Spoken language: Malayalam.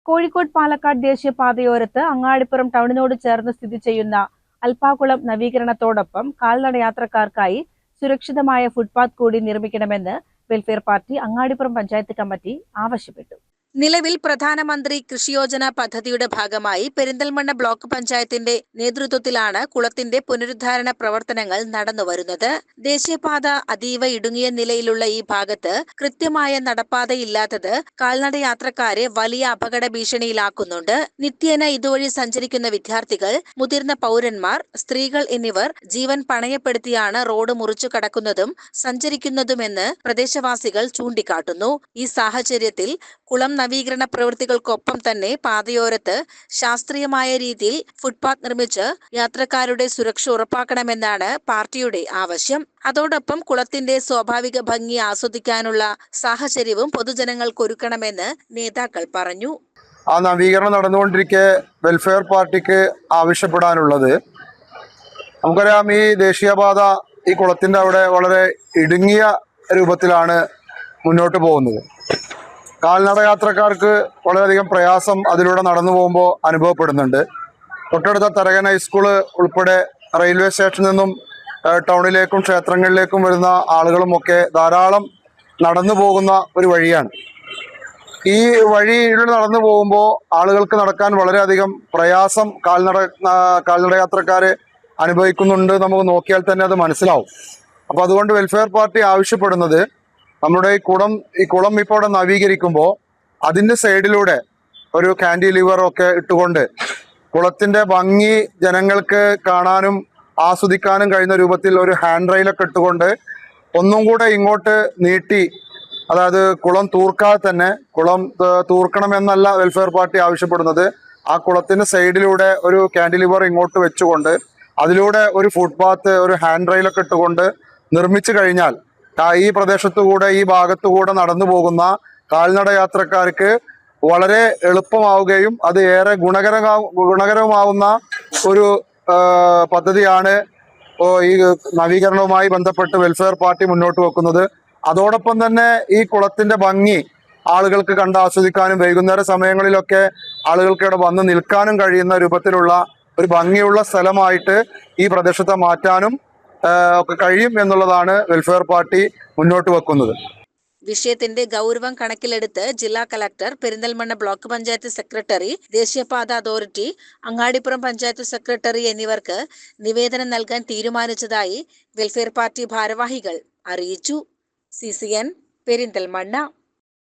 കോഴിക്കോട് പാലക്കാട് ദേശീയപാതയോരത്ത് അങ്ങാടിപ്പുറം ടൗണിനോട് ചേർന്ന് സ്ഥിതി ചെയ്യുന്ന അൽപ്പാക്കുളം നവീകരണത്തോടൊപ്പം കാൽനട യാത്രക്കാർക്കായി സുരക്ഷിതമായ ഫുട്പാത്ത് കൂടി നിർമ്മിക്കണമെന്ന് welfare party Angadipuram panchayat committee ആവശ്യപ്പെട്ടു. നിലവിൽ പ്രധാനമന്ത്രി കൃഷിയോജന പദ്ധതിയുടെ ഭാഗമായി പെരിന്തൽമണ്ണ ബ്ലോക്ക് പഞ്ചായത്തിന്റെ നേതൃത്വത്തിലാണ് കുളത്തിന്റെ പുനരുദ്ധാരണ പ്രവർത്തനങ്ങൾ നടന്നുവരുന്നത്. ദേശീയപാത അതീവ ഇടുങ്ങിയ നിലയിലുള്ള ഈ ഭാഗത്ത് കൃത്യമായ നടപ്പാതയില്ലാത്തത് കാൽനട യാത്രക്കാരെ വലിയ അപകട ഭീഷണിയിലാക്കുന്നുണ്ട്. നിത്യേന ഇതുവഴി സഞ്ചരിക്കുന്ന വിദ്യാർത്ഥികൾ, മുതിർന്ന പൗരന്മാർ, സ്ത്രീകൾ എന്നിവർ ജീവൻ പണയപ്പെടുത്തിയാണ് റോഡ് മുറിച്ചു കടക്കുന്നതും സഞ്ചരിക്കുന്നതുമെന്ന് പ്രദേശവാസികൾ ചൂണ്ടിക്കാട്ടുന്നു. ഈ സാഹചര്യത്തിൽ കുളം നവീകരണ പ്രവൃത്തികൾക്കൊപ്പം തന്നെ പാതയോരത്ത് ശാസ്ത്രീയമായ രീതിയിൽ ഫുട്പാത്ത് നിർമ്മിച്ച് യാത്രക്കാരുടെ സുരക്ഷ ഉറപ്പാക്കണമെന്നാണ് പാർട്ടിയുടെ ആവശ്യം. അതോടൊപ്പം കുളത്തിന്റെ സ്വാഭാവിക ഭംഗി ആസ്വദിക്കാനുള്ള സാഹചര്യവും പൊതുജനങ്ങൾക്കൊരുക്കണമെന്ന് നേതാക്കൾ പറഞ്ഞു. ആ നവീകരണം നടന്നുകൊണ്ടിരിക്കെ വെൽഫെയർ പാർട്ടിക്ക് ആവശ്യപ്പെടാനുള്ളത്, നമുക്കറിയാം, ഈ ദേശീയപാത ഈ കുളത്തിന്റെ അവിടെ വളരെ ഇടുങ്ങിയ രൂപത്തിലാണ് മുന്നോട്ട് പോകുന്നത്. കാൽനട യാത്രക്കാർക്ക് വളരെയധികം പ്രയാസം അതിലൂടെ നടന്നു പോകുമ്പോൾ അനുഭവപ്പെടുന്നുണ്ട്. തൊട്ടടുത്ത തരകൻ ഹൈസ്കൂള് ഉൾപ്പെടെ റെയിൽവേ സ്റ്റേഷനിൽ നിന്നും ടൗണിലേക്കും ക്ഷേത്രങ്ങളിലേക്കും വരുന്ന ആളുകളുമൊക്കെ ധാരാളം നടന്നു പോകുന്ന ഒരു വഴിയാണ്. ഈ വഴിയിലൂടെ നടന്നു പോകുമ്പോൾ ആളുകൾക്ക് നടക്കാൻ വളരെയധികം പ്രയാസം കാൽനട യാത്രക്കാര് അനുഭവിക്കുന്നുണ്ട്. നമുക്ക് നോക്കിയാൽ തന്നെ അത് മനസ്സിലാവും. അപ്പോൾ അതുകൊണ്ട് വെൽഫെയർ പാർട്ടി ആവശ്യപ്പെടുന്നത്, നമ്മുടെ ഈ കുളം ഇപ്പോൾ ഇവിടെ നവീകരിക്കുമ്പോൾ അതിൻ്റെ സൈഡിലൂടെ ഒരു കാൻഡിലിവർ ഒക്കെ ഇട്ടുകൊണ്ട് കുളത്തിന്റെ ഭംഗി ജനങ്ങൾക്ക് കാണാനും ആസ്വദിക്കാനും കഴിയുന്ന രൂപത്തിൽ ഒരു ഹാൻഡ് റെയിലൊക്കെ ഇട്ടുകൊണ്ട് ഒന്നും കൂടെ ഇങ്ങോട്ട് നീട്ടി, അതായത് കുളം തൂർക്കാതെ തന്നെ, കുളം തൂർക്കണമെന്നല്ല വെൽഫെയർ പാർട്ടി ആവശ്യപ്പെടുന്നത്, ആ കുളത്തിന്റെ സൈഡിലൂടെ ഒരു കാൻഡിലിവർ ഇങ്ങോട്ട് വെച്ചുകൊണ്ട് അതിലൂടെ ഒരു ഫുട്പാത്ത്, ഒരു ഹാൻഡ് റെയിലൊക്കെ ഇട്ടുകൊണ്ട് നിർമ്മിച്ചു കഴിഞ്ഞാൽ ഈ പ്രദേശത്തുകൂടെ, ഈ ഭാഗത്തുകൂടെ നടന്നു പോകുന്ന കാൽനട യാത്രക്കാർക്ക് വളരെ എളുപ്പമാവുകയും അത് ഏറെ ഗുണകരമാവുന്ന ഒരു പദ്ധതിയാണ് ഈ നവീകരണവുമായി ബന്ധപ്പെട്ട് വെൽഫെയർ പാർട്ടി മുന്നോട്ട് വെക്കുന്നത്. അതോടൊപ്പം തന്നെ ഈ കുളത്തിന്റെ ഭംഗി ആളുകൾക്ക് കണ്ട് ആസ്വദിക്കാനും വൈകുന്നേര സമയങ്ങളിലൊക്കെ ആളുകൾക്ക് ഇവിടെ വന്ന് നിൽക്കാനും കഴിയുന്ന രൂപത്തിലുള്ള ഒരു ഭംഗിയുള്ള സ്ഥലമായിട്ട് ഈ പ്രദേശത്തെ മാറ്റാനും ഒക്കെ കഴിയും എന്നുള്ളതാണ് വെൽഫെയർ പാർട്ടി മുന്നോട്ട് വെക്കുന്നത്. വിഷയത്തിന്റെ ഗൗരവം കണക്കിലെടുത്ത് ജില്ലാ collector, Perinthalmanna block panchayat secretary, ദേശീയപാത അതോറിറ്റി, അങ്ങാടിപ്പുറം പഞ്ചായത്ത് സെക്രട്ടറി എന്നിവർക്ക് നിവേദനം നൽകാൻ തീരുമാനിച്ചതായി വെൽഫെയർ പാർട്ടി ഭാരവാഹികൾ അറിയിച്ചു. CCN പെരിന്തൽമണ്ണ.